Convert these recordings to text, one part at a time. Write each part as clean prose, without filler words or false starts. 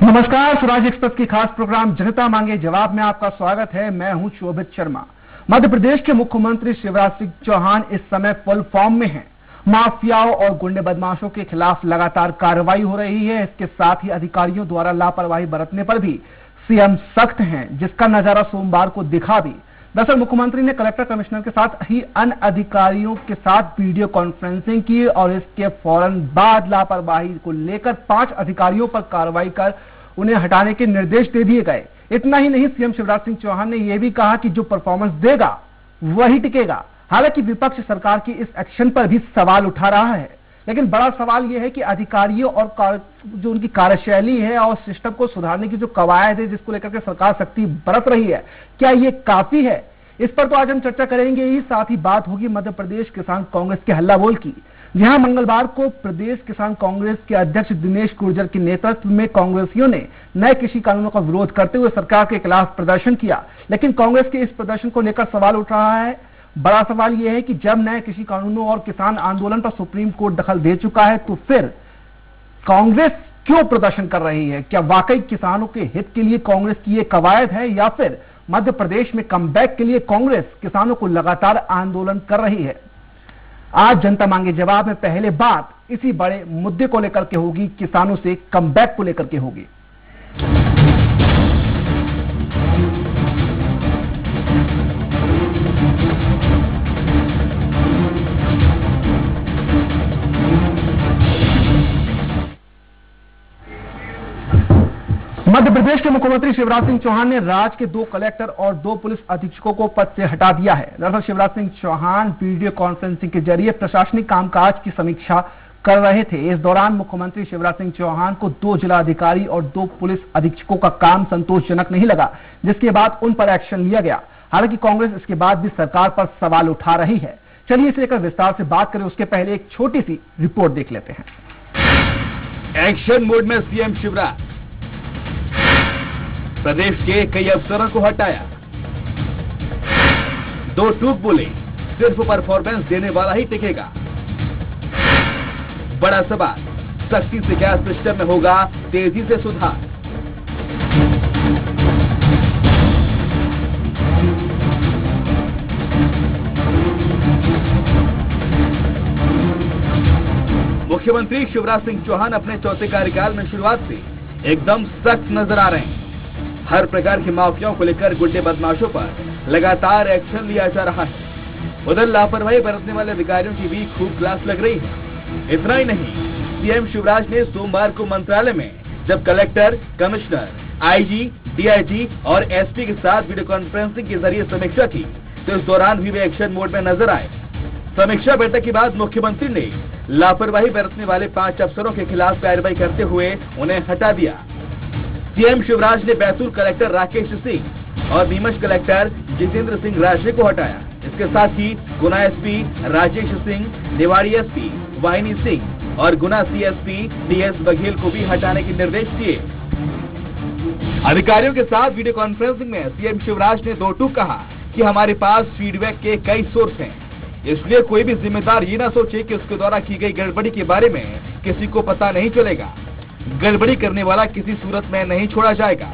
नमस्कार, स्वराज एक्सप्रेस की खास प्रोग्राम जनता मांगे जवाब में आपका स्वागत है। मैं हूं शोभित शर्मा। मध्य प्रदेश के मुख्यमंत्री शिवराज सिंह चौहान इस समय फुल फॉर्म में हैं। माफियाओं और गुंडे बदमाशों के खिलाफ लगातार कार्रवाई हो रही है। इसके साथ ही अधिकारियों द्वारा लापरवाही बरतने पर भी सीएम सख्त हैं, जिसका नजारा सोमवार को दिखा भी। दरअसल मुख्यमंत्री ने कलेक्टर कमिश्नर के साथ ही अन्य अधिकारियों के साथ वीडियो कॉन्फ्रेंसिंग की और इसके फौरन बाद लापरवाही को लेकर 5 अधिकारियों पर कार्रवाई कर उन्हें हटाने के निर्देश दे दिए गए। इतना ही नहीं, सीएम शिवराज सिंह चौहान ने यह भी कहा कि जो परफॉर्मेंस देगा वही टिकेगा। हालांकि विपक्ष सरकार की इस एक्शन पर भी सवाल उठा रहा है, लेकिन बड़ा सवाल यह है कि अधिकारियों और जो उनकी कार्यशैली है और सिस्टम को सुधारने की जो कवायद है, जिसको लेकर के सरकार सख्ती बरत रही है, क्या ये काफी है? इस पर तो आज हम चर्चा करेंगे ही। साथ ही बात होगी मध्य प्रदेश किसान कांग्रेस के हल्ला बोल की, जहां मंगलवार को प्रदेश किसान कांग्रेस के अध्यक्ष दिनेश गुर्जर के नेतृत्व में कांग्रेसियों ने नए कृषि कानूनों का विरोध करते हुए सरकार के खिलाफ प्रदर्शन किया। लेकिन कांग्रेस के इस प्रदर्शन को लेकर सवाल उठ रहा है। बड़ा सवाल यह है कि जब नए कृषि कानूनों और किसान आंदोलन पर सुप्रीम कोर्ट दखल दे चुका है, तो फिर कांग्रेस क्यों प्रदर्शन कर रही है? क्या वाकई किसानों के हित के लिए कांग्रेस की ये कवायद है, या फिर मध्य प्रदेश में कमबैक के लिए कांग्रेस किसानों को लगातार आंदोलन कर रही है? आज जनता मांगे जवाब में पहले बात इसी बड़े मुद्दे को लेकर के होगी, किसानों से कमबैक को लेकर के होगी। मध्य प्रदेश के मुख्यमंत्री शिवराज सिंह चौहान ने राज्य के 2 कलेक्टर और 2 पुलिस अधीक्षकों को पद से हटा दिया है। दरअसल शिवराज सिंह चौहान वीडियो कॉन्फ्रेंसिंग के जरिए प्रशासनिक कामकाज की समीक्षा कर रहे थे। इस दौरान मुख्यमंत्री शिवराज सिंह चौहान को 2 जिला अधिकारी और 2 पुलिस अधीक्षकों का काम संतोषजनक नहीं लगा, जिसके बाद उन पर एक्शन लिया गया। हालांकि कांग्रेस इसके बाद भी सरकार पर सवाल उठा रही है। चलिए इसे लेकर विस्तार से बात करें, उसके पहले एक छोटी सी रिपोर्ट देख लेते हैं। एक्शन मोड में सीएम शिवराज, प्रदेश के कई अफसरों को हटाया। 2 टूक बोले, सिर्फ परफॉर्मेंस देने वाला ही टिकेगा। बड़ा सवाल, सख्ती से क्या सिस्टम में होगा तेजी से सुधार? मुख्यमंत्री शिवराज सिंह चौहान अपने चौथे कार्यकाल में शुरुआत से एकदम सख्त नजर आ रहे हैं। हर प्रकार के माफियाओं को लेकर गुंडे बदमाशों पर लगातार एक्शन लिया जा रहा है। उधर लापरवाही बरतने वाले अधिकारियों की भी खूब क्लास लग रही है। इतना ही नहीं, सीएम शिवराज ने सोमवार को मंत्रालय में जब कलेक्टर, कमिश्नर, आईजी, डीआईजी और एसपी के साथ वीडियो कॉन्फ्रेंसिंग के जरिए समीक्षा की, तो इस दौरान भी वे एक्शन मोड में नजर आए। समीक्षा बैठक के बाद मुख्यमंत्री ने लापरवाही बरतने वाले 5 अफसरों के खिलाफ कार्रवाई करते हुए उन्हें हटा दिया। सीएम शिवराज ने बैतूल कलेक्टर राकेश सिंह और नीमच कलेक्टर जितेंद्र सिंह राजे को हटाया। इसके साथ ही गुना एसपी राजेश सिंह, निवाड़ी एसपी वाहिनी सिंह और गुना सीएसपी डीएस बघेल को भी हटाने के निर्देश दिए। अधिकारियों के साथ वीडियो कॉन्फ्रेंसिंग में सीएम शिवराज ने 2 टूक कहा कि हमारे पास फीडबैक के कई सोर्स हैं, इसलिए कोई भी जिम्मेदार ये ना सोचे कि उसके द्वारा की गई गड़बड़ी के बारे में किसी को पता नहीं चलेगा। गड़बड़ी करने वाला किसी सूरत में नहीं छोड़ा जाएगा।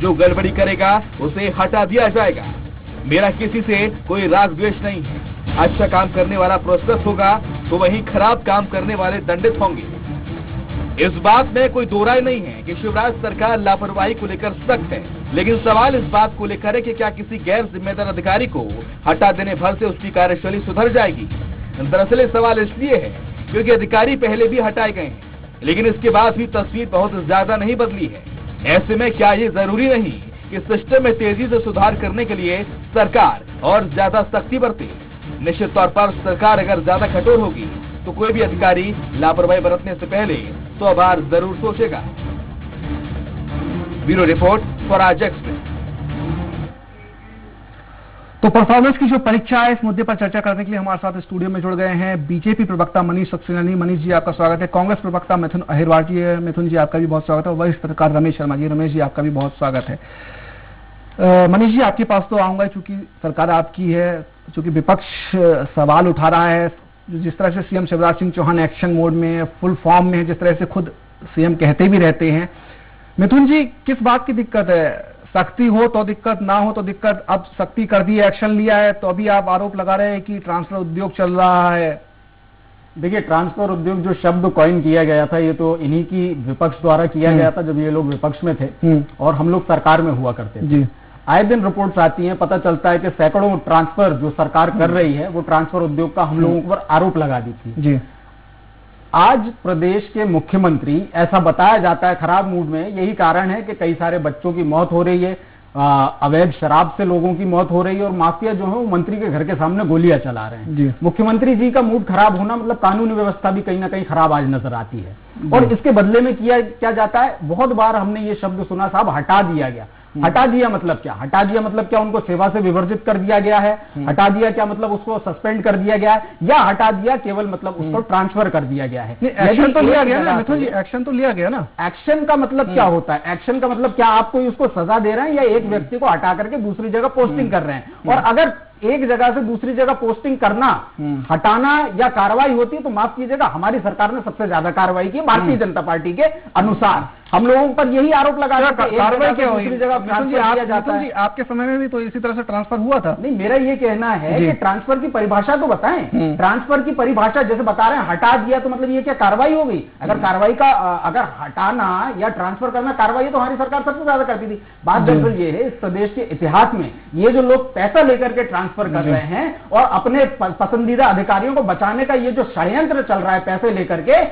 जो गड़बड़ी करेगा उसे हटा दिया जाएगा। मेरा किसी से कोई राग द्वेष नहीं है। अच्छा काम करने वाला पुरस्कृत होगा, तो वहीं खराब काम करने वाले दंडित होंगे। इस बात में कोई दो राय नहीं है कि शिवराज सरकार लापरवाही को लेकर सख्त है, लेकिन सवाल इस बात को लेकर है कि क्या किसी गैर जिम्मेदार अधिकारी को हटा देने भर से उसकी कार्यशैली सुधर जाएगी? दरअसल ये सवाल इसलिए है क्योंकि अधिकारी पहले भी हटाए गए हैं, लेकिन इसके बाद भी तस्वीर बहुत ज्यादा नहीं बदली है। ऐसे में क्या ये जरूरी नहीं कि सिस्टम में तेजी से सुधार करने के लिए सरकार और ज्यादा सख्ती बरते? निश्चित तौर पर सरकार अगर ज्यादा कठोर होगी तो कोई भी अधिकारी लापरवाही बरतने से पहले 100 बार जरूर सोचेगा। Bureau report, Swaraj express. तो परफॉर्मेंस की जो परीक्षा है, इस मुद्दे पर चर्चा करने के लिए हमारे साथ स्टूडियो में जुड़ गए हैं बीजेपी प्रवक्ता मनीष सक्सेना। मनीष जी आपका स्वागत है। कांग्रेस प्रवक्ता मिथुन अहिरवार जी है। मिथुन जी आपका भी बहुत स्वागत है। वरिष्ठ पत्रकार रमेश शर्मा जी, रमेश जी आपका भी बहुत स्वागत है। मनीष जी आपके पास तो आऊंगा, चूंकि सरकार आपकी है, चूंकि विपक्ष सवाल उठा रहा है, जिस तरह से CM Shivraj Singh Chouhan action mode में फुल फॉर्म में है, जिस तरह से खुद सीएम कहते भी रहते हैं, मिथुन जी, किस बात की दिक्कत है? सख्ती हो तो दिक्कत, ना हो तो दिक्कत। अब सख्ती कर दी है, एक्शन लिया है, तो अभी आप आरोप लगा रहे हैं कि ट्रांसफर उद्योग चल रहा है। देखिए, ट्रांसफर उद्योग जो शब्द कॉइन किया गया था, ये तो इन्हीं की विपक्ष द्वारा किया गया था जब ये लोग विपक्ष में थे और हम लोग सरकार में हुआ करते थे। जी। आए दिन रिपोर्ट्स आती हैं, पता चलता है कि सैकड़ों ट्रांसफर जो सरकार कर रही है वो ट्रांसफर उद्योग का हम लोगों पर आरोप लगा दी थी। जी। आज प्रदेश के मुख्यमंत्री, ऐसा बताया जाता है खराब मूड में, यही कारण है कि कई सारे बच्चों की मौत हो रही है, अवैध शराब से लोगों की मौत हो रही है और माफिया जो है वो मंत्री के घर के सामने गोलियां चला रहे हैं। मुख्यमंत्री जी का मूड खराब होना मतलब कानूनी व्यवस्था भी कहीं ना कहीं खराब आज नजर आती है। और इसके बदले में क्या जाता है, बहुत बार हमने ये शब्द सुना, साहब हटा दिया गया। हटा दिया मतलब क्या? हटा दिया मतलब क्या उनको सेवा से विवर्जित कर दिया गया है? हटा दिया क्या मतलब उसको सस्पेंड कर दिया गया है? या हटा दिया केवल मतलब उसको ट्रांसफर कर दिया गया है? एक्शन तो लिया गया ना मिथुन जी, एक्शन तो लिया गया ना। एक्शन का मतलब क्या होता है? एक्शन का मतलब क्या आप कोई उसको सजा दे रहे हैं या एक व्यक्ति को हटा करके दूसरी जगह पोस्टिंग कर रहे हैं? और अगर एक जगह से दूसरी जगह पोस्टिंग करना, हटाना या कार्रवाई होती है तो माफ कीजिएगा, हमारी सरकार ने सबसे ज्यादा कार्रवाई की भारतीय जनता पार्टी के अनुसार। हम लोगों पर यही आरोप लगा कार्रवाई क्या हुई? दूसरी जगह ट्रांसफर जाता है। आपके समय में भी तो इसी तरह से ट्रांसफर हुआ था। नहीं, मेरा ये कहना है कि ट्रांसफर की परिभाषा तो बताएं। ट्रांसफर की परिभाषा जैसे बता रहे हैं, हटा दिया तो मतलब ये क्या कार्रवाई हो गई? अगर कार्रवाई का, अगर हटाना या ट्रांसफर करना कार्रवाई तो हमारी सरकार सबसे ज्यादा करती थी। बात दरअसल ये है, इस प्रदेश के इतिहास में ये जो लोग पैसा लेकर के ट्रांसफर कर रहे हैं और अपने पसंदीदा अधिकारियों को बचाने का ये जो षड्यंत्र चल रहा है पैसे लेकर के,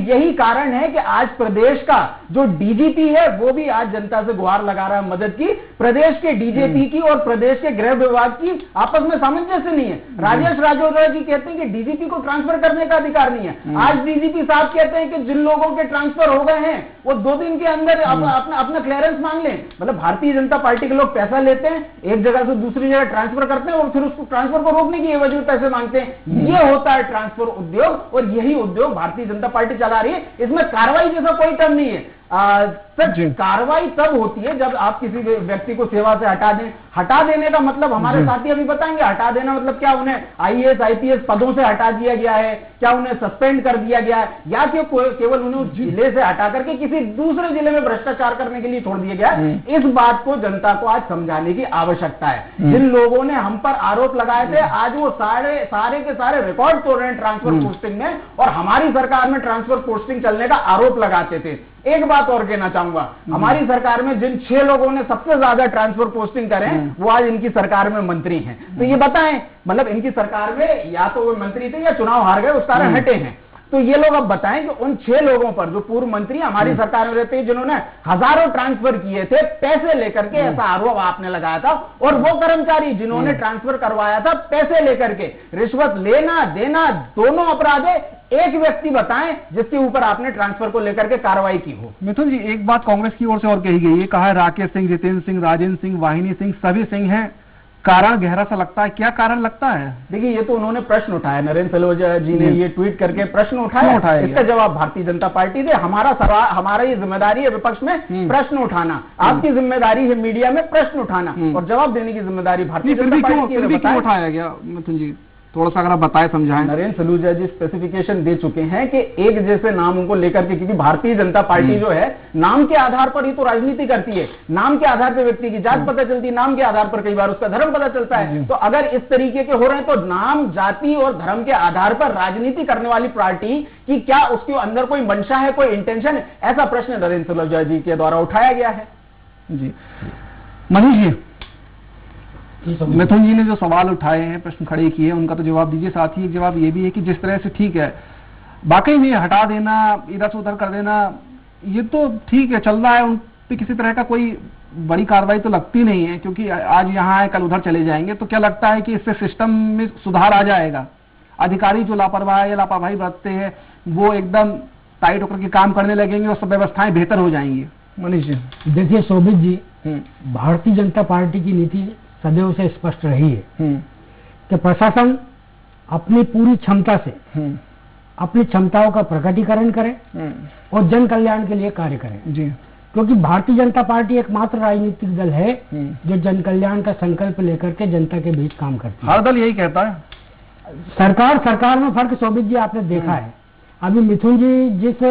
यही कारण है कि आज प्रदेश का जो डीजीपी है वो भी आज जनता से गुहार लगा रहा है मदद की। प्रदेश के डीजीपी की और प्रदेश के गृह विभाग की आपस में सामंजस्य नहीं है। राजेश राजौरा जी कहते हैं कि डीजीपी को ट्रांसफर करने का अधिकार नहीं है। आज डीजीपी साहब कहते हैं कि जिन लोगों के ट्रांसफर हो गए हैं वो 2 दिन के अंदर अपना क्लियरेंस मांग लें। मतलब भारतीय जनता पार्टी के लोग पैसा लेते हैं, एक जगह से दूसरी जगह ट्रांसफर करते हैं और फिर उसको ट्रांसफर को रोकने की एवज में पैसे मांगते हैं। ये होता है ट्रांसफर उद्योग और यही उद्योग भारतीय जनता पार्टी चला रही है। इसमें कार्रवाई जैसा कोई टर्म नहीं है। सर, कार्रवाई तब होती है जब आप किसी व्यक्ति को सेवा से हटा दें। हटा देने का मतलब हमारे साथी अभी बताएंगे। हटा देना मतलब क्या उन्हें आईएएस आईपीएस पदों से हटा दिया गया है, क्या उन्हें सस्पेंड कर दिया गया है, या कि केवल उन्हें उस जिले से हटा करके किसी दूसरे जिले में भ्रष्टाचार करने के लिए छोड़ दिया गया? इस बात को जनता को आज समझाने की आवश्यकता है। जिन लोगों ने हम पर आरोप लगाए थे आज वो सारे के सारे रिकॉर्ड तोड़ रहे हैं ट्रांसफर पोस्टिंग में, और हमारी सरकार में ट्रांसफर पोस्टिंग चलने का आरोप लगाते थे। एक बात और कहना चाहूंगा, हमारी सरकार में जिन 6 लोगों ने सबसे ज्यादा ट्रांसफर पोस्टिंग करें वो आज इनकी सरकार में मंत्री हैं। तो ये बताएं, मतलब इनकी सरकार में या तो वो मंत्री थे या चुनाव हार गए, उस कारण हटे हैं। तो ये लोग अब बताएं कि उन 6 लोगों पर जो पूर्व मंत्री हमारी सरकार में रहते हैं, जिन्होंने हजारों ट्रांसफर किए थे पैसे लेकर के, ऐसा आरोप आपने लगाया था, और वो कर्मचारी जिन्होंने ट्रांसफर करवाया था पैसे लेकर के, रिश्वत लेना देना दोनों अपराध है। एक व्यक्ति बताएं जिसके ऊपर आपने ट्रांसफर को लेकर के कार्रवाई की हो। मिथुन जी, एक बात कांग्रेस की ओर से और कही गई है, कहा है राकेश सिंह, जितेंद्र सिंह, राजेंद्र सिंह, वाहिनी सिंह सभी सिंह हैं। कारण गहरा सा लगता है, क्या कारण लगता है? देखिए, ये तो उन्होंने प्रश्न उठाया, नरेंद्र सलूजा जी ने ये ट्वीट करके प्रश्न उठाया, इसका जवाब भारतीय जनता पार्टी दे। हमारा ये जिम्मेदारी है विपक्ष में प्रश्न उठाना, आपकी जिम्मेदारी है मीडिया में प्रश्न उठाना, और जवाब देने की जिम्मेदारी भारतीय जनता पार्टी की। क्यों उठाया गया मिथुन जी, थोड़ा सा अगर आप बताएं, समझाएं। नरेंद्र सलूजा जी स्पेसिफिकेशन दे चुके हैं कि एक जैसे नामों को लेकर के, क्योंकि भारतीय जनता पार्टी जो है नाम के आधार पर ही तो राजनीति करती है। नाम के आधार पर व्यक्ति की जात पता चलती है, नाम के आधार पर कई बार उसका धर्म पता चलता है। तो अगर इस तरीके के हो रहे हैं तो नाम, जाति और धर्म के आधार पर राजनीति करने वाली पार्टी की क्या उसके अंदर कोई मंशा है, कोई इंटेंशन है? ऐसा प्रश्न नरेंद्र सलूजा जी के द्वारा उठाया गया है। जी मनीष जी, मिथुन जी ने जो सवाल उठाए हैं, प्रश्न खड़े किए, उनका तो जवाब दीजिए। साथ ही एक जवाब ये भी है कि जिस तरह से, ठीक है, वाकई में हटा देना, इधर से उधर कर देना, ये तो ठीक है, चल रहा है, उन पे किसी तरह का कोई बड़ी कार्रवाई तो लगती नहीं है, क्योंकि आज यहाँ है कल उधर चले जाएंगे। तो क्या लगता है कि इससे सिस्टम में सुधार आ जाएगा? अधिकारी जो लापरवाह या लापरवाही बरतते हैं वो एकदम टाइट होकर के काम करने लगेंगे और सब व्यवस्थाएं बेहतर हो जाएंगी? मनीष जी, देखिए शोभित जी, भारतीय जनता पार्टी की नीति सदैव से स्पष्ट रही है कि प्रशासन अपनी पूरी क्षमता से अपनी क्षमताओं का प्रकटीकरण करे और जन कल्याण के लिए कार्य करे जी। क्योंकि भारतीय जनता पार्टी एकमात्र राजनीतिक दल है जो जन कल्याण का संकल्प लेकर के जनता के बीच काम करती है। हर दल यही कहता है। सरकार में फर्क शोभित जी आपने देखा है। अभी मिथुन जी जिस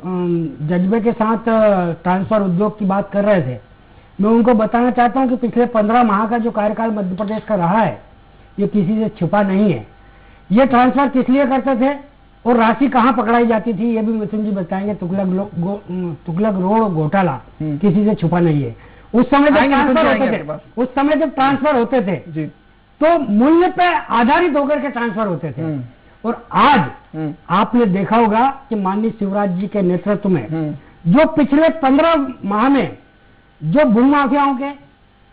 जज्बे के साथ ट्रांसफर उद्योग की बात कर रहे थे, मैं उनको बताना चाहता हूं कि पिछले 15 माह का जो कार्यकाल मध्य प्रदेश का रहा है, ये किसी से छुपा नहीं है। ये ट्रांसफर किस लिए करते थे और राशि कहां पकड़ाई जाती थी, ये भी मिथुन जी बताएंगे। तुगलक रोड घोटाला किसी से छुपा नहीं है। उस समय जब ट्रांसफर होते थे तो मूल्य पे आधारित होकर के ट्रांसफर होते थे। और आज आपने देखा होगा कि माननीय शिवराज जी के नेतृत्व में जो पिछले 15 माह में जो भूमाफियाओं के,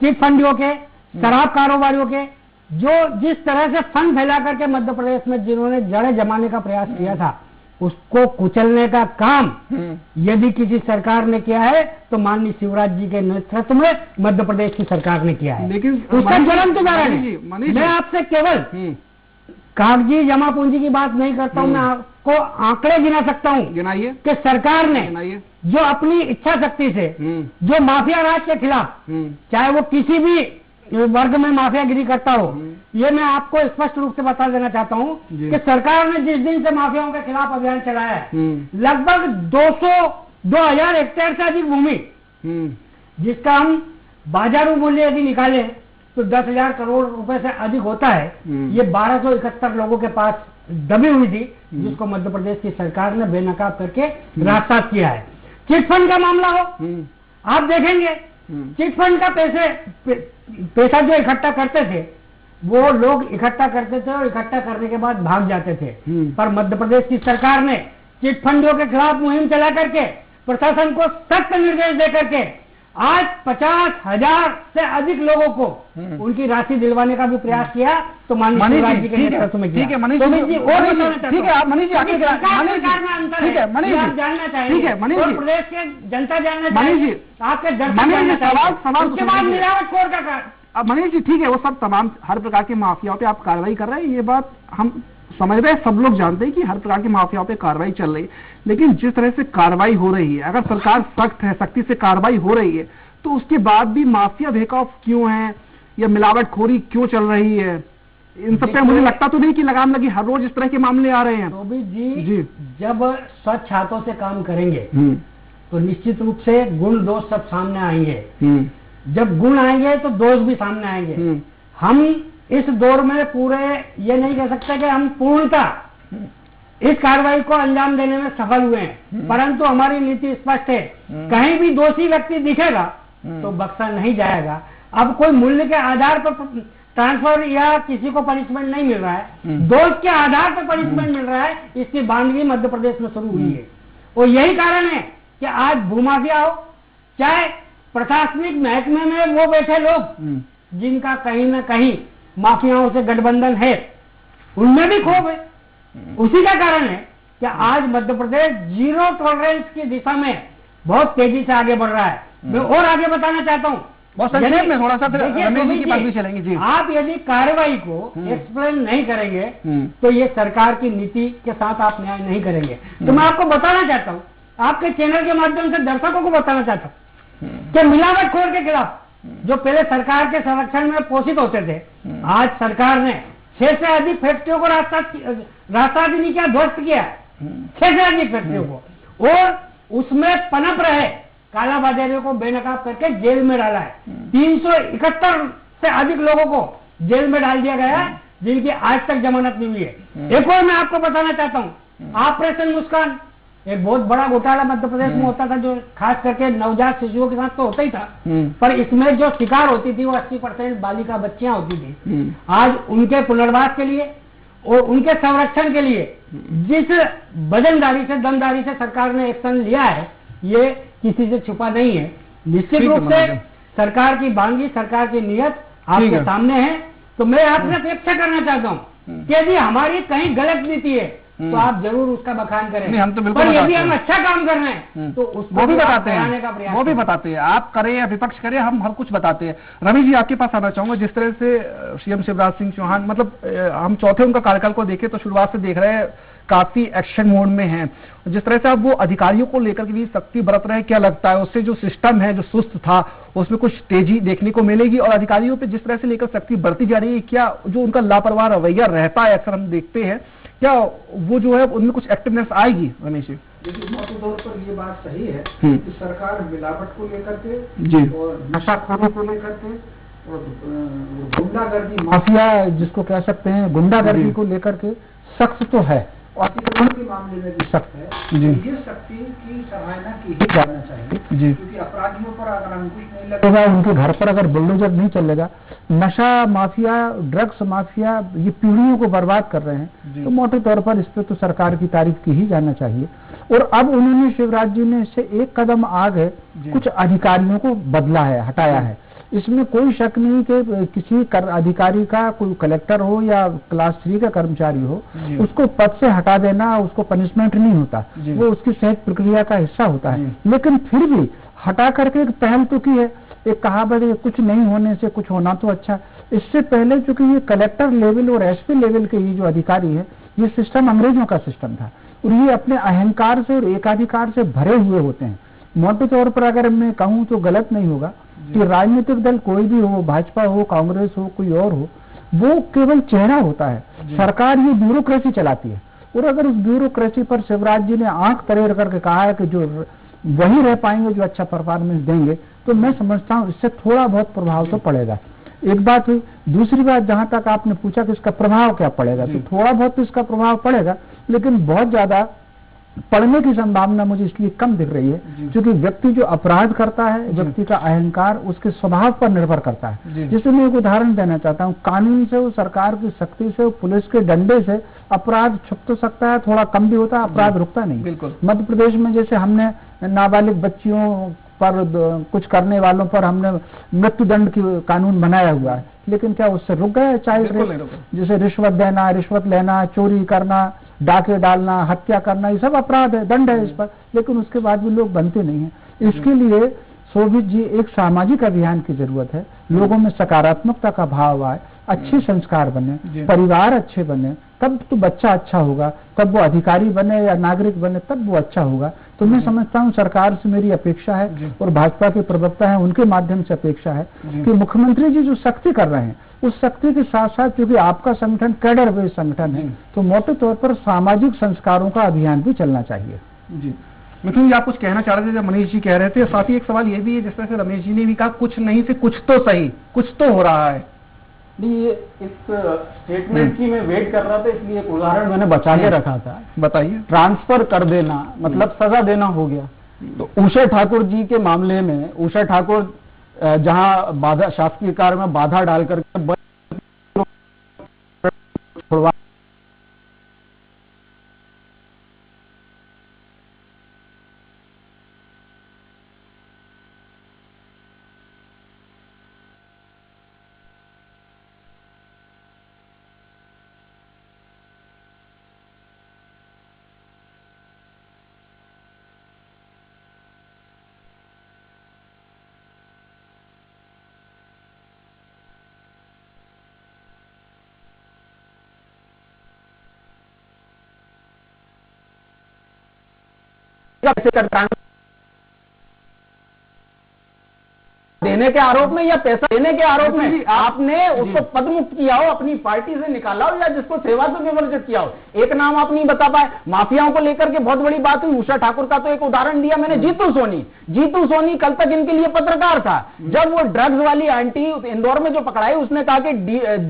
चिट फंडियों के, शराब कारोबारियों के जो जिस तरह से फंड फैला करके मध्य प्रदेश में जिन्होंने जड़ें जमाने का प्रयास किया था, उसको कुचलने का काम यदि किसी सरकार ने किया है तो माननीय शिवराज जी के नेतृत्व में मध्य प्रदेश की सरकार ने किया है। लेकिन उसका ज्वलंत उदाहरण है। मैं आपसे केवल कागजी जमा पूंजी की बात नहीं करता हूं, मैं आपको आंकड़े गिना सकता हूं। गिनाइए कि सरकार ने जो अपनी इच्छा शक्ति से जो माफिया राज के खिलाफ, चाहे वो किसी भी वर्ग में माफियागिरी करता हो, ये मैं आपको स्पष्ट रूप से बता देना चाहता हूं कि सरकार ने जिस दिन से माफियाओं के खिलाफ अभियान चलाया है, लगभग 2000 हेक्टेयर से अधिक भूमि, जिसका हम बाजारू मूल्य यदि निकालें तो 10,000 करोड़ रुपए से अधिक होता है, ये 1271 लोगों के पास दबी हुई थी, जिसको मध्य प्रदेश की सरकार ने बेनकाब करके रास्ता किया है। चिटफंड का मामला हो, आप देखेंगे चिटफंड का पैसा जो इकट्ठा करते थे, वो लोग इकट्ठा करते थे और इकट्ठा करने के बाद भाग जाते थे। पर मध्य प्रदेश की सरकार ने चिटफंडियों के खिलाफ मुहिम चला करके प्रशासन को सख्त निर्देश दे करके आज 50,000 से अधिक लोगों को उनकी राशि दिलवाने का भी प्रयास किया। तो माननीय शिवराज जी के नेतृत्व में किया। ठीक है मनीष जी, ठीक है आप मनीष जी आगे ठीक है मनीष जी जानना चाहिए, ठीक है मनीष जी, प्रदेश के जनता जानना मनीष चाहिए, जी आपके सवाल उसके बाद मिलावटखोर का। अब मनीष जी ठीक है, वो सब तमाम हर प्रकार के माफियाओं पे आप कार्रवाई कर रहे हैं, ये बात हम समझ रहे हैं, सब लोग जानते हैं कि हर प्रकार के माफियाओं पे कार्रवाई चल रही है। लेकिन जिस तरह से कार्रवाई हो रही है, अगर सरकार सख्त है, सख्ती से कार्रवाई हो रही है, तो उसके बाद भी माफिया बेखौफ क्यों है या मिलावटखोरी क्यों चल रही है? इन सब पे मुझे लगता तो नहीं कि लगाम लगी, हर रोज इस तरह के मामले आ रहे हैं। तो भी जी जब स्वच्छ हाथों से काम करेंगे तो निश्चित रूप से गुण दोष सब सामने आएंगे। जब गुण आएंगे तो दोष भी सामने आएंगे। हम इस दौर में पूरे ये नहीं कह सकते कि हम पूर्णतः इस कार्रवाई को अंजाम देने में सफल हुए हैं, परंतु हमारी नीति स्पष्ट है, कहीं भी दोषी व्यक्ति दिखेगा तो बख्शा नहीं जाएगा। अब कोई मूल्य के आधार पर ट्रांसफर या किसी को पनिशमेंट नहीं मिल रहा है, दोष के आधार पर पनिशमेंट मिल रहा है, इसकी बानगी मध्य प्रदेश में शुरू हुई है। और यही कारण है कि आज भूमाफिया हो, चाहे प्रशासनिक महकमे में वो बैठे लोग जिनका कहीं न कहीं माफियाओं से गठबंधन है, उनमें भी खोफ है। उसी का कारण है कि आज मध्य प्रदेश जीरो टॉलरेंस की दिशा में बहुत तेजी से आगे बढ़ रहा है। मैं और आगे बताना चाहता हूँ, बहुत संक्षेप में थोड़ा सा फिर रमेश जी की बात भी चलेंगे। जी आप यदि कार्रवाई को एक्सप्लेन नहीं करेंगे तो ये सरकार की नीति के साथ आप न्याय नहीं करेंगे। तो मैं आपको बताना चाहता हूँ, आपके चैनल के माध्यम से दर्शकों को बताना चाहता हूँ कि मिलावटखोर के खिलाफ जो पहले सरकार के संरक्षण में पोषित होते थे, आज सरकार ने 6 से अधिक फैक्ट्रियों को रास्ता भी नहीं किया, ध्वस्त किया 6 से अधिक फैक्ट्रियों को, और उसमें पनप रहे कालाबाजारियों को बेनकाब करके जेल में डाला है। 371 से अधिक लोगों को जेल में डाल दिया गया है, जिनकी आज तक जमानत नहीं हुई है। एक और मैं आपको बताना चाहता हूँ, ऑपरेशन मुस्कान एक बहुत बड़ा घोटाला मध्य प्रदेश में होता था, जो खास करके नवजात शिशुओं के साथ तो होता ही था, पर इसमें जो शिकार होती थी वो 80% बालिका बच्चियां होती थी। आज उनके पुनर्वास के लिए और उनके संरक्षण के लिए जिस वजनदारी से, दमदारी से सरकार ने एक्शन लिया है, ये किसी से छुपा नहीं है। निश्चित रूप से सरकार की बानगी, सरकार की नीयत आपके सामने है। तो मैं आपसे अपेक्षा करना चाहता हूँ कि यदि हमारी कहीं गलत नीति है तो आप जरूर उसका बखान करें। नहीं, हम तो बिल्कुल पर यदि हम अच्छा काम कर रहे हैं तो उसको वो भी बताते हैं, प्रयास वो भी बताते हैं। आप करें या विपक्ष करे, हम हर कुछ बताते हैं। रमेश जी आपके पास आना चाहूंगा, जिस तरह से सीएम शिवराज सिंह चौहान, मतलब हम चौथे उनका कार्यकाल को देखें तो शुरुआत से देख रहे हैं काफी एक्शन मोड में हैं। जिस तरह से अब वो अधिकारियों को लेकर के भी सख्ती बरत रहे हैं, क्या लगता है उससे जो सिस्टम है जो सुस्त था उसमें कुछ तेजी देखने को मिलेगी? और अधिकारियों पे जिस तरह से लेकर सख्ती बरती जा रही है, क्या जो उनका लापरवाह रवैया रहता है, अक्सर हम देखते हैं क्या वो जो है उनमें कुछ एक्टिवनेस आएगी रमेश जी? देखिए, मोटे तौर पर ये बात सही है कि सरकार मिलावट को लेकर के जी और नशाखोरों को लेकर के और गुंडागर्दी माफिया जिसको कह सकते हैं गुंडागर्दी को लेकर के सख्त तो है और अतिक्रमण के मामले में भी सख्त है। जी। ये सख्ती की सराहना की ही जाना चाहिए जी। क्योंकि अपराधियों पर अगर अंकुश नहीं लगेगा, उनके घर पर अगर बुलडोजर नहीं चलेगा, नशा माफिया ड्रग्स माफिया ये पीढ़ियों को बर्बाद कर रहे हैं, तो मोटे तौर पर इस पर तो सरकार की तारीफ की ही जाना चाहिए। और अब उन्होंने शिवराज जी ने इससे एक कदम आगे कुछ अधिकारियों को बदला है, हटाया है। इसमें कोई शक नहीं कि किसी अधिकारी का कोई कलेक्टर हो या क्लास 3 का कर्मचारी हो, उसको पद से हटा देना उसको पनिशमेंट नहीं होता, वो उसकी सहज प्रक्रिया का हिस्सा होता है। लेकिन फिर भी हटा करके एक पहल तो की है। एक कहावत है, कुछ नहीं होने से कुछ होना तो अच्छा। इससे पहले चूंकि ये कलेक्टर लेवल और एसपी लेवल के ये जो अधिकारी है, ये सिस्टम अंग्रेजों का सिस्टम था और ये अपने अहंकार से और एकाधिकार से भरे हुए होते हैं। मोटे तौर पर अगर मैं कहूं तो गलत नहीं होगा कि राजनीतिक दल कोई भी हो, भाजपा हो, कांग्रेस हो, कोई और हो, वो केवल चेहरा होता है। सरकार ये ब्यूरोक्रेसी चलाती है और अगर उस ब्यूरोक्रेसी पर शिवराज जी ने आंख तरेर करके कहा है कि जो वही रह पाएंगे जो अच्छा परफॉर्मेंस देंगे, तो मैं समझता हूं इससे थोड़ा बहुत प्रभाव तो पड़ेगा। एक बात हुई। दूसरी बात, जहां तक आपने पूछा कि इसका प्रभाव क्या पड़ेगा, तो थोड़ा बहुत तो इसका प्रभाव पड़ेगा, लेकिन बहुत ज्यादा पड़ने की संभावना मुझे इसलिए कम दिख रही है क्योंकि व्यक्ति जो अपराध करता है, व्यक्ति का अहंकार उसके स्वभाव पर निर्भर करता है। जिससे मैं एक उदाहरण देना चाहता हूँ, कानून से, वो सरकार की सख्ती से, पुलिस के डंडे से अपराध छुप तो सकता है, थोड़ा कम भी होता है, अपराध रुकता नहीं। मध्य प्रदेश में जैसे हमने नाबालिग बच्चियों पर कुछ करने वालों पर हमने मृत्यु दंड की कानून बनाया हुआ है, लेकिन क्या उससे रुक गया? चाहे जैसे रिश्वत देना, रिश्वत लेना, चोरी करना, डाके डालना, हत्या करना, ये सब अपराध है, दंड है इस पर, लेकिन उसके बाद भी लोग बनते नहीं हैं। इसके लिए शोभित जी एक सामाजिक अभियान की जरूरत है। लोगों में सकारात्मकता का भाव आए, अच्छे संस्कार बने, परिवार अच्छे बने, तब तो बच्चा अच्छा होगा, तब वो अधिकारी बने या नागरिक बने तब वो अच्छा होगा। तो मैं समझता हूँ सरकार से मेरी अपेक्षा है और भाजपा के प्रवक्ता हैं उनके माध्यम से अपेक्षा है कि मुख्यमंत्री जी जो सख्ती कर रहे हैं, उस सख्ती के साथ साथ क्योंकि आपका संगठन कैडर बेस्ड संगठन है, तो मोटे तौर पर सामाजिक संस्कारों का अभियान भी चलना चाहिए। जी मिथुन जी, आप कुछ कहना चाह रहे थे जब मनीष जी कह रहे थे। साथ ही एक सवाल ये भी है, जिस तरह से रमेश जी ने भी कहा, कुछ नहीं से कुछ तो सही, कुछ तो हो रहा है। ये इस स्टेटमेंट की मैं वेट कर रहा था, इसलिए एक उदाहरण मैंने बचा के रखा था। बताइए। ट्रांसफर कर देना मतलब सजा देना हो गया। तो उषा ठाकुर जी के मामले में उषा ठाकुर जहां बाधा, शासकीय कार्य में बाधा डाल करके छुड़वा देने के आरोप में या पैसा देने के आरोप में आपने उसको पदमुक्त किया हो, अपनी पार्टी से निकाला हो या जिसको सेवा से विवर्जित किया हो, एक नाम आप नहीं बता पाए। माफियाओं को लेकर के बहुत बड़ी बात हुई। उषा ठाकुर का तो एक उदाहरण दिया मैंने, जीतू सोनी कल तक इनके लिए पत्रकार था। जब वो ड्रग्स वाली आंटी इंदौर में जो पकड़ाई, उसने कहा कि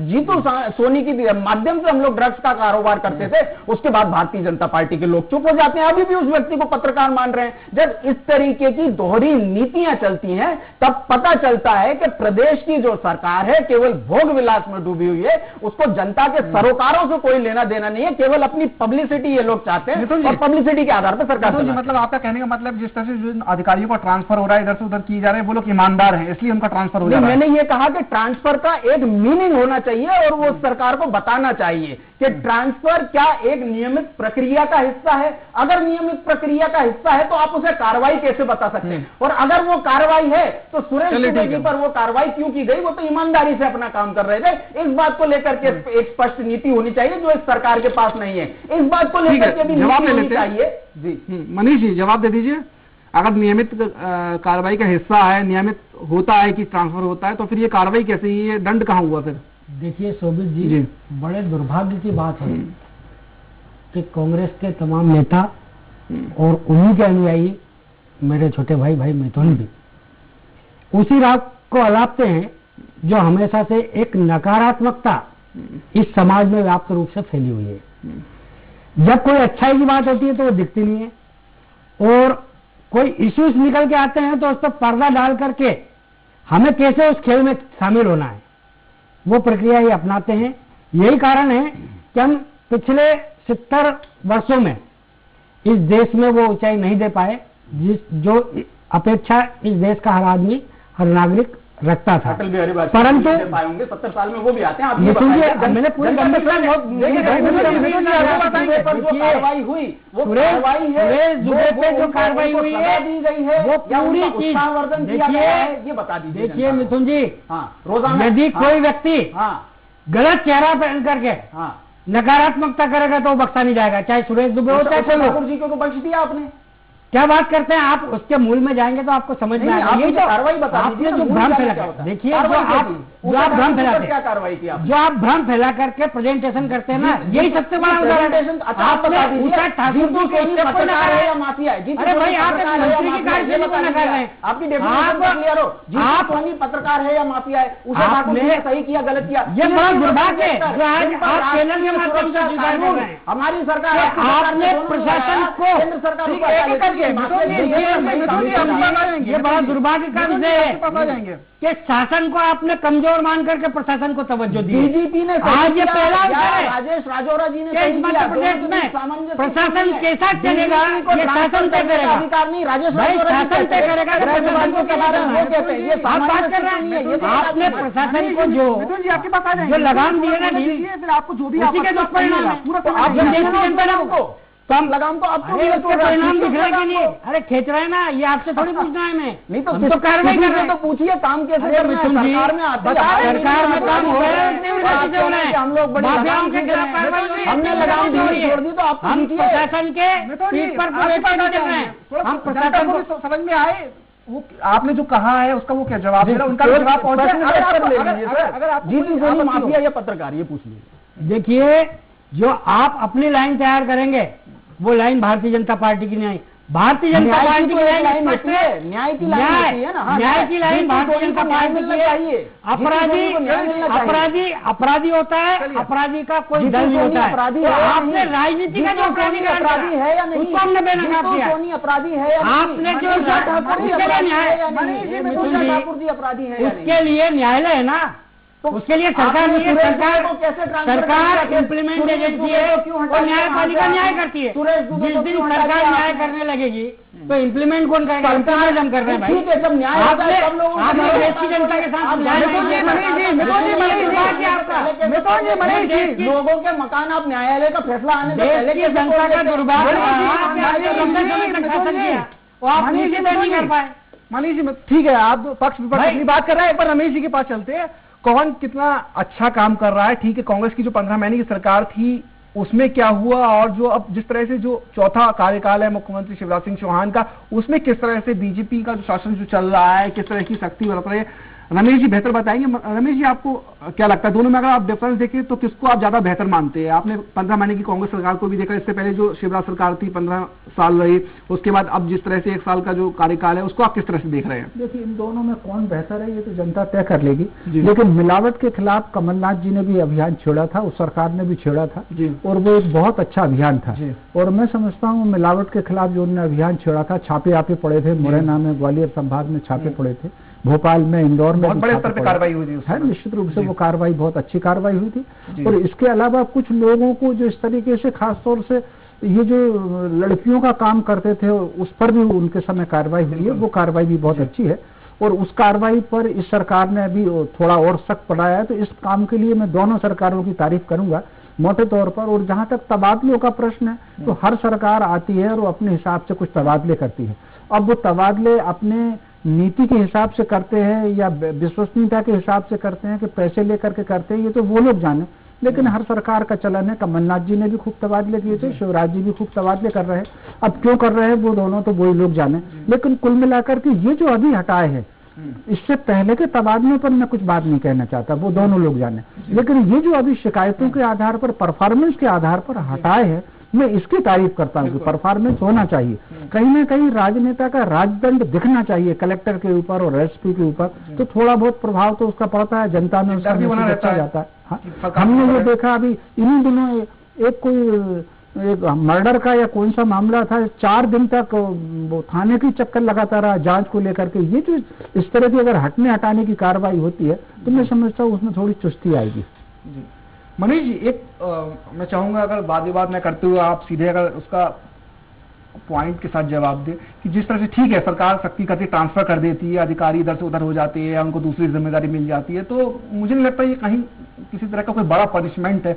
जीतू सोनी की माध्यम से हम लोग ड्रग्स का कारोबार करते थे। उसके बाद भारतीय जनता पार्टी के लोग चुप हो जाते हैं, अभी भी उस व्यक्ति को पत्रकार मान रहे हैं। जब इस तरीके की दोहरी नीतियां चलती हैं तब पता चलता है कि प्रदेश की जो सरकार है केवल भोग विलास में डूबी हुई है। उसको जनता के सरोकारों से कोई लेना देना नहीं है, केवल अपनी पब्लिसिटी ये लोग चाहते हैं और पब्लिसिटी के आधार पर सरकार चलाती है। मतलब आपका कहने का मतलब जिस तरह से जो अधिकारियों का ट्रांसफर हो रहा है, इधर से उधर किए जा रहे हैं, वो लोग ईमानदार हैं इसलिए उनका ट्रांसफर हो जा रहा है। मैंने ये कहा कि ट्रांसफर का एक मीनिंग होना चाहिए और वो सरकार को बताना चाहिए कि ट्रांसफर क्या एक नियमित प्रक्रिया का हिस्सा है। अगर नियमित प्रक्रिया का हिस्सा है तो आप उसे कार्रवाई कैसे बता सकते हैं, और अगर वो कार्रवाई है तो सुरेश दुबे जी पर वो कार्रवाई क्यों की गई? वो तो ईमानदारी से अपना काम कर रहे थे। इस बात को लेकर के एक स्पष्ट नीति होनी चाहिए जो इस सरकार के पास नहीं है। इस बात को लेकर के भी जवाब ले लेते चाहिए। जी मनीष जी जवाब दे दीजिए। अगर नियमित कार्रवाई का हिस्सा है, नियमित होता है कि ट्रांसफर होता है, तो फिर ये कार्रवाई कैसे, ये दंड कहां हुआ फिर? देखिए शोभित जी, बड़े दुर्भाग्य की बात है कि कांग्रेस के तमाम नेता और उन्हीं के अनुयायी मेरे छोटे भाई मिथुन भी उसी राह को अलापते हैं जो हमेशा से एक नकारात्मकता इस समाज में व्याप्त रूप से फैली हुई है। जब कोई अच्छाई की बात होती है तो वो दिखती नहीं है और कोई इश्यूज निकल के आते हैं तो उस पर पर्दा डाल करके हमें कैसे उस खेल में शामिल होना है वो प्रक्रिया ही अपनाते हैं। यही कारण है कि हम पिछले 70 वर्षों में इस देश में वो ऊंचाई नहीं दे पाए जो अपेक्षा इस देश का हर आदमी हर नागरिक रखता था। परंतु 70 साल में वो भी आते हैं। आप मैंने पूरी कार्रवाई हुई वो कार्रवाई है जो कार्रवाई हुई है दी गई है वो पूरी चीज वर्धन किया गया है ये बता दीजिए। देखिए मिथुन जी, रोजाना यदि कोई व्यक्ति गलत चेहरा पहन करके नकारात्मकता करेगा तो वो बख्शा नहीं जाएगा, चाहे सुरेश दुबे हो चाहे ठाकुर जी को बख्श दिया आपने। क्या बात करते हैं आप? उसके मूल में जाएंगे तो आपको समझ में आएगा। ये जो कार्रवाई बता आपने जो भ्रम फैला, देखिए जो आप भ्रम फैलाते क्या कार्रवाई की जो आप भ्रम फैला करके प्रेजेंटेशन करते हैं ना, यही सबसे बड़ा उदाहरण है। ठाकुर जी को पत्रकार है या माफिया है? अरे भाई आप मंत्री की कार्यशैली को नकार रहे हैं। आपकी डेफिनेशन आप पत्रकार है या माफिया है? उसे आपने सही किया गलत किया, ये बड़ा दुर्भाग्य है जो आज आप चैनल के माध्यम से स्वीकार कर रहे हैं। हमारी सरकार आपने प्रशासन को केंद्र सरकार ये बड़ा दुर्भाग्य का विषय है कि शासन को आपने कमजोर मान करके प्रशासन को तवज्जो दी। बीजेपी ने आज ये पहला है राजेश राजौरा जी ने इस मध्य प्रदेश में प्रशासन कैसा चलेगा ये शासन तय करेगा। अधिकार नहीं, राजेश भाई शासन तय करेगा कि प्रशासन को क्या करना है। आप बात कर रहे हैं, आपने प्रशासन को जो लगाम दिए ना दी, आपको जो भी उसी के दुष्परिणाम है। आप देश की जनता को कम लगाम तो आपको परिणाम दिख रहा है कि नहीं? अरे खींच रहे हैं ना, ये आपसे थोड़ी पूछना है मैं। नहीं तो कार्रवाई कर रहे हैं तो पूछिए काम कैसे कर रहे हैं? सरकार में आते हैं, सरकार में काम हो रहा है, हम लोग माफियाओं के खिलाफ कार्रवाई हो रही है। हमने लगाम छोड़ दी तो आप हम प्रशासन के पीठ पर नहीं चल रहे हैं। हम प्रशासन को समझ में आए वो आपने जो कहा है उसका वो क्या जवाब दे रहा है? उनका जवाब पहुंचा। जीतू सोनी माफिया या पत्रकार, ये पूछ लीजिए। देखिए, जो आप अपनी लाइन तैयार करेंगे वो लाइन भारतीय जनता पार्टी की नहीं। भारतीय जनता पार्टी की लाइन न्याय की लाइन न्याय की लाइन भारतीय जनता पार्टी की है। अपराधी होता है, अपराधी का कोई दल नहीं होता है। आपने राजनीति का जो अपराधी है या नहीं उसको हमने बेनकाब किया। अपराधी है या आपने जो ठाकुर जी अपराधी है, उसके लिए न्यायालय है ना, उसके लिए सरकार नहीं है। सरकार इम्प्लीमेंट एजेंसी है और न्यायपालिका न्याय करती है। जिस दिन सरकार न्याय करने लगेगी तो इम्प्लीमेंट कौन करेगा? इम्प्लीमेंट हम कर रहे हैं भाई। आपने देश की जनता के साथ लोगों के मकान आप न्यायालय का फैसला आने देश की जनता का दुर्भाग्य आप नीचे नहीं कर पाए। मनीष जी ठीक है, आप पक्ष विपक्ष अपनी बात कर रहे हैं, पर रमेश जी के पास चलते हैं। कौन कितना अच्छा काम कर रहा है? ठीक है, कांग्रेस की जो 15 महीने की सरकार थी उसमें क्या हुआ, और जो अब जिस तरह से जो चौथा कार्यकाल है मुख्यमंत्री शिवराज सिंह चौहान का, उसमें किस तरह से बीजेपी का जो शासन जो चल रहा है, किस तरह की शक्ति बरत रही है, रमेश जी बेहतर बताएंगे। रमेश जी, आपको क्या लगता है दोनों में अगर आप डिफरेंस देखें तो किसको आप ज्यादा बेहतर मानते हैं? आपने 15 महीने की कांग्रेस सरकार को भी देखा, इससे पहले जो शिवराज सरकार थी 15 साल रही, उसके बाद अब जिस तरह से 1 साल का जो कार्यकाल है उसको आप किस तरह से देख रहे हैं? देखिए, इन दोनों में कौन बेहतर है ये तो जनता तय कर लेगी। लेकिन मिलावट के खिलाफ कमलनाथ जी ने भी अभियान छेड़ा था, उस सरकार ने भी छेड़ा था और वो एक बहुत अच्छा अभियान था। और मैं समझता हूँ मिलावट के खिलाफ जो उन्होंने अभियान छेड़ा था, छापे आपे पड़े थे, मुरैना में, ग्वालियर संभाग में छापे पड़े थे, भोपाल में, इंदौर में बहुत बड़े स्तर पर कार्रवाई हुई थी। निश्चित रूप से वो कार्रवाई बहुत अच्छी कार्रवाई हुई थी। और इसके अलावा कुछ लोगों को जो इस तरीके से खासतौर से ये जो लड़कियों का काम करते थे उस पर भी उनके समय कार्रवाई हुई है, वो कार्रवाई भी बहुत अच्छी है। और उस कार्रवाई पर इस सरकार ने अभी थोड़ा और सख्त बढ़ाया है, तो इस काम के लिए मैं दोनों सरकारों की तारीफ करूंगा मोटे तौर पर। और जहां तक तबादलों का प्रश्न है, तो हर सरकार आती है और अपने हिसाब से कुछ तबादले करती है। अब वो तबादले अपने नीति के हिसाब से करते हैं या विश्वसनीयता के हिसाब से करते हैं कि पैसे लेकर के करते हैं, ये तो वो लोग जाने। लेकिन हर सरकार का चलन है। कमलनाथ जी ने भी खूब तबादले किए थे, शिवराज जी भी खूब तबादले कर रहे हैं। अब क्यों कर रहे हैं वो दोनों तो वही लोग जाने। लेकिन कुल मिलाकर के ये जो अभी हटाए हैं, इससे पहले के तबादलों पर मैं कुछ बात नहीं कहना चाहता, वो दोनों लोग जाने। लेकिन ये जो अभी शिकायतों के आधार पर, परफॉर्मेंस के आधार पर हटाए हैं, मैं इसकी तारीफ करता हूँ कि परफॉर्मेंस होना चाहिए। कहीं ना कहीं राजनेता का राजदंड दिखना चाहिए कलेक्टर के ऊपर और एसपी के ऊपर, तो थोड़ा बहुत प्रभाव तो उसका पड़ता है, जनता में उसका मैसेज अच्छा जाता है। हाँ, हमने ये देखा अभी इन्हीं दिनों एक मर्डर का या कौन सा मामला था, 4 दिन तक वो थाने की चक्कर लगाता रहा जांच को लेकर के। ये जो इस तरह की अगर हटाने की कार्रवाई होती है तो मैं समझता हूँ उसमें थोड़ी चुस्ती आएगी। जी मनीष जी, एक मैं चाहूंगा अगर वाद विवाद न करते हुए आप सीधे अगर उसका पॉइंट के साथ जवाब दें कि जिस तरह से ठीक है सरकार सख्ती करती ट्रांसफर कर देती है, अधिकारी इधर से उधर हो जाते हैं या उनको दूसरी जिम्मेदारी मिल जाती है, तो मुझे नहीं लगता ये कहीं किसी तरह का कोई बड़ा पनिशमेंट है।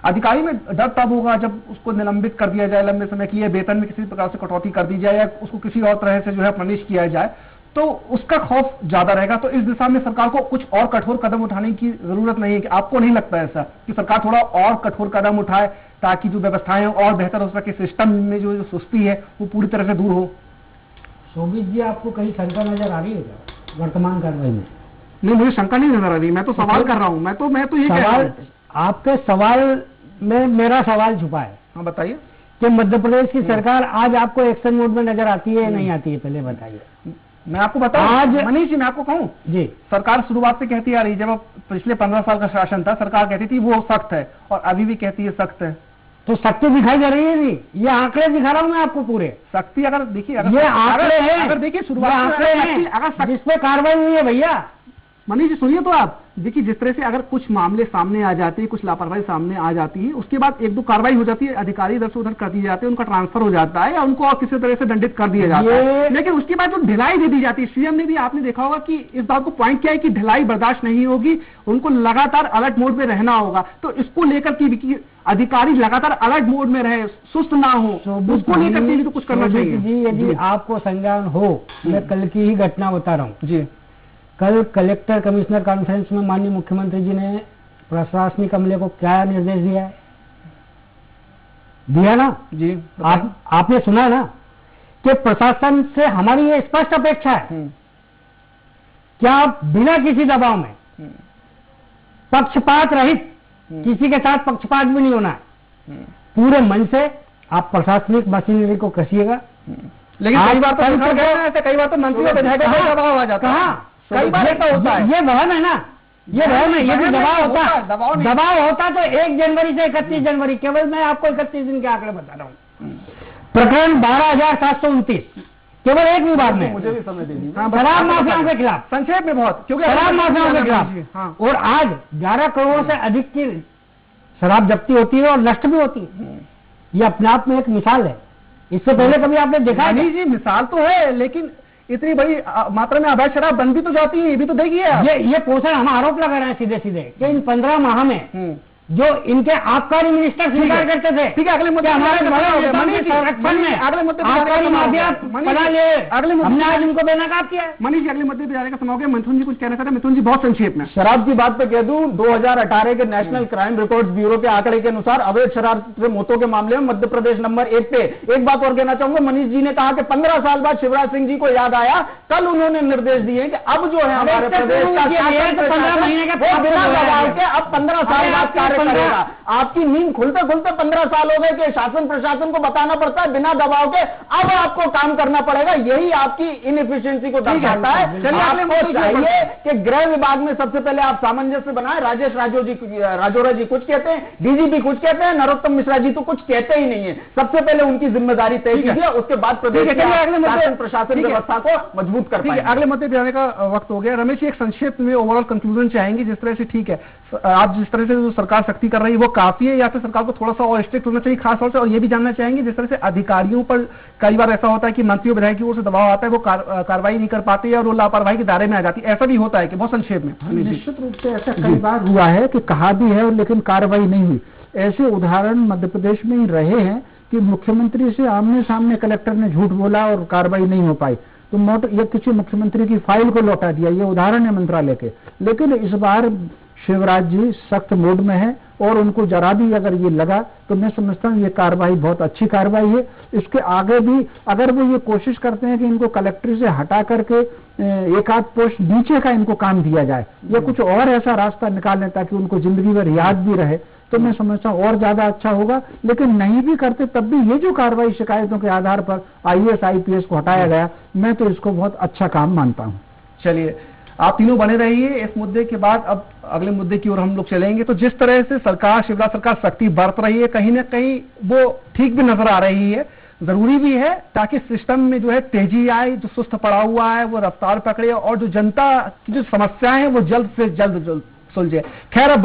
अधिकारी में डर तब होगा जब उसको निलंबित कर दिया जाए लंबे समय के लिए, वेतन में किसी प्रकार से कटौती कर दी जाए या उसको किसी और तरह से जो है पनिश किया जाए, तो उसका खौफ ज्यादा रहेगा। तो इस दिशा में सरकार को कुछ और कठोर कदम उठाने की जरूरत नहीं है कि आपको नहीं लगता ऐसा कि सरकार थोड़ा और कठोर कदम उठाए ताकि जो व्यवस्थाएं और बेहतर हो सके, सिस्टम में जो सुस्ती है वो पूरी तरह से दूर हो? शोभित जी, आपको कहीं शंका नजर आ रही है क्या वर्तमान कार्रवाई में? नहीं, मुझे शंका नहीं नजर आ रही, मैं तो सवाल कर रहा हूँ। मैं तो ये कह रहा हूं। आपके सवाल में मेरा सवाल छुपा है। हाँ बताइए कि मध्य प्रदेश की सरकार आज आपको एक्शन मोड में नजर आती है या नहीं आती है, पहले बताइए। मैं आपको बताऊं आज मनीष जी, मैं आपको कहूं जी, सरकार शुरुआत से कहती आ रही, जब पिछले 15 साल का शासन था सरकार कहती थी वो सख्त है और अभी भी कहती है सख्त है। तो सख्ती दिखाई दे रही है जी, ये आंकड़े दिखा रहा हूं मैं आपको पूरे। सख्ती अगर देखिए, ये आंकड़े हैं, अगर देखिए शुरुआत आंकड़े हैं अगर जिसपे कार्रवाई हुई है भैया। मनीष जी सुनिए तो आप देखिए, जिस तरह से अगर कुछ मामले सामने आ जाते हैं, कुछ लापरवाही सामने आ जाती है, उसके बाद 1-2 कार्रवाई हो जाती है, अधिकारी इधर से उधर कर दिए जाते हैं, उनका ट्रांसफर हो जाता है या उनको और किसी तरह से दंडित कर दिया जाता है, लेकिन उसके बाद जो ढिलाई दे दी जाती है, सीएम ने भी आपने देखा होगा कि इस बात को पॉइंट किया है कि ढिलाई बर्दाश्त नहीं होगी, उनको लगातार अलर्ट मोड में रहना होगा। तो इसको लेकर के अधिकारी लगातार अलर्ट मोड में रहे, सुस्त ना हो, उसको लेकर के भी तो कुछ करना चाहिए जी। यदि आपको संज्ञान हो, मैं कल की ही घटना बता रहा हूँ जी। कल कलेक्टर कमिश्नर कॉन्फ्रेंस में माननीय मुख्यमंत्री जी ने प्रशासनिक अमले को क्या निर्देश दिया है? दिया ना जी, आपने सुना ना कि प्रशासन से हमारी ये स्पष्ट अपेक्षा है कि आप बिना किसी दबाव में, पक्षपात रहित, किसी के साथ पक्षपात भी नहीं होना है, पूरे मन से आप प्रशासनिक मशीनरी को कसिएगा। लेकिन कई बार तो मंत्री और विधायकों का दबाव आ जाता है, कई बार ऐसा होता है। ये वहम है ना, ये वहम है। ये भी दबाव होता तो 1 जनवरी से 31 जनवरी, केवल मैं आपको 31 दिन के आंकड़े बता रहा हूँ। प्रकरण 12,729 केवल एक विभाग में, मुझे भी समय दे दी, शराब माफियाओं के खिलाफ, संक्षेप में बहुत, क्योंकि शराब माफियाओं के खिलाफ। और आज 11 करोड़ से अधिक की शराब जब्ती होती है और नष्ट भी होती है। ये अपने आप में एक मिसाल है। इससे पहले कभी आपने देखा? नहीं जी, मिसाल तो है, लेकिन इतनी बड़ी मात्रा में अवैध शराब बन भी तो जाती है, ये भी तो देखिए। ये पोषण हम आरोप लगा रहे हैं सीधे सीधे कि इन 15 माह में जो इनके आबकारी मिनिस्टर स्वीकार करते थे, ठीक है, अगले मुद्दे हमारे संरक्षण में आबकारी माफिया बना लिए, हमने आज इनको बेनकाब किया है। मनीष जी, अगले मुद्दे पे जाने का समय हो गया। मिथुन जी कुछ कहना चाहते हैं? मिथुन जी बहुत संक्षेप में। शराब की बात पे कह दूं, 2018 के नेशनल क्राइम रिकॉर्ड्स ब्यूरो के आंकड़े के अनुसार अवैध शराब से मौतों के मामले में मध्य प्रदेश नंबर 1 पे। एक बात और कहना चाहूंगा, मनीष जी ने कहा कि 15 साल बाद शिवराज सिंह जी को याद आया, कल उन्होंने निर्देश दिए कि अब जो है हमारे प्रदेश का 15 महीने के बिना दबाव के अब 15 साल बाद कार्य करेगा। आपकी नींद खुलते खुलते 15 साल हो गए कि शासन प्रशासन को बताना पड़ता है बिना दबाव के अब आपको काम करना पड़ेगा। यही आपकी इनएफिशिएंसी को दर्शाता है। आपको चाहिए कि गृह विभाग में सबसे पहले आप सामंजस्य बनाए। राजेश राजौरा जी कुछ कहते हैं, डीजीपी कुछ कहते हैं, नरोत्तम मिश्रा जी तो कुछ कहते ही नहीं है। सबसे पहले उनकी जिम्मेदारी तय कीजिए, उसके बाद प्रदेश शासन प्रशासन व्यवस्था को मजबूत कर पाएंगे। अगले मुद्दे पे जाने का वक्त हो गया। रमेश जी, एक संक्षिप्त में ओवरऑल कंक्लूजन चाहेंगे जिस तरह से, ठीक है, आप जिस तरह से जो सरकार सख्ती कर रही है वो काफी है या फिर सरकार को थोड़ा सा और स्ट्रिक्ट होना चाहिए खास तौर से? और ये भी जानना चाहेंगे जिस तरह से अधिकारियों पर कई बार ऐसा होता है कि मंत्री और विधायक की ओर से दबाव आता है, वो कार्रवाई नहीं कर पाते और वो लापरवाही के दायरे में आ जाती है, ऐसा भी होता है कि? बहुत संक्षेप में। निश्चित रूप से ऐसा कई बार हुआ है कि कहा भी है लेकिन कार्रवाई नहीं हुई। ऐसे उदाहरण मध्य प्रदेश में ही रहे हैं कि मुख्यमंत्री से आमने सामने कलेक्टर ने झूठ बोला और कार्रवाई नहीं हो पाई, तो ये किसी मुख्यमंत्री की फाइल को लौटा दिया। ये उदाहरण है मंत्रालय के। लेकिन इस बार शिवराज जी सख्त मोड में है और उनको जरा भी अगर ये लगा तो मैं समझता हूँ ये कार्रवाई बहुत अच्छी कार्रवाई है। इसके आगे भी अगर वो ये कोशिश करते हैं कि इनको कलेक्ट्री से हटा करके एक आध पोस्ट नीचे का इनको काम दिया जाए या कुछ और ऐसा रास्ता निकालें ताकि उनको जिंदगी भर याद भी रहे, तो मैं समझता हूँ और ज्यादा अच्छा होगा। लेकिन नहीं भी करते तब भी ये जो कार्रवाई शिकायतों के आधार पर IAS IPS को हटाया गया, मैं तो इसको बहुत अच्छा काम मानता हूँ। चलिए, आप तीनों बने रहिए। इस मुद्दे के बाद अब अगले मुद्दे की ओर हम लोग चलेंगे। तो जिस तरह से सरकार, शिवराज सरकार सख्ती बरत रही है, कहीं ना कहीं वो ठीक भी नजर आ रही है, जरूरी भी है, ताकि सिस्टम में जो है तेजी आए, जो सुस्त पड़ा हुआ है वो रफ्तार पकड़े और जो जनता की जो समस्याएं हैं वो जल्द से जल्द सुलझे। खैर, अब